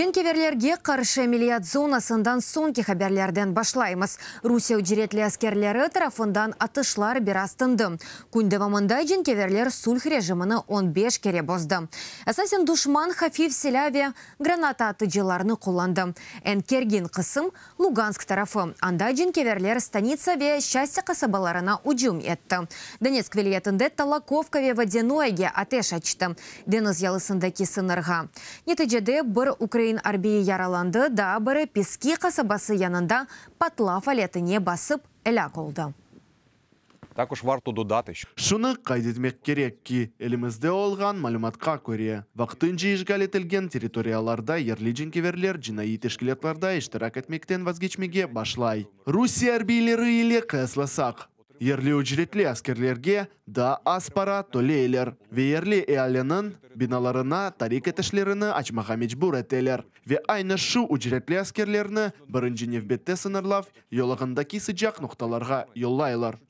Женкеверлерге қаршы әмелият зонасындан сонки хаберлерден башлаймыз. Русия үдіретлі әскерлері тарафындан атышлар бір астынды. Күндевамында женкеверлер сульх режиміні 15 кере бозды. Әсасен душман Хафив Селяве граната атыжыларыны құланды. Әнкерген қысым Луганск тарафы. Анда женкеверлер станица ве счастье қасабаларына уджум етті. Донецк велиетінде Талаковка ве Водяноеге атеш açты. Дениз ялысындaki сынырға. Нетижеде бір Украин арбии яраланды, да бірі Пески қасабасы янында патла фалетіне басып әлек олды. Також варто додати, Шуны кайдетмек керек ки, елімізде олған малюматқа көре. Вақтынжы ишгал етілген территорияларда ерлі женкеверлер жинайы тешкілетларда іштірак етмектен вазгечмеге башлай. Русия арбийлері еле қысласақ. Ерлі үжіретлі әскерлерге да аспара толейлер. Ве ерлі әаленің биналарына тарик етішлеріні ачмаға мечбур етелер. Ве айны шу үжіретлі әскерлеріні бірінші невбетте сынырлав, йолығындаки sıcak нұқталарға йоллайлар.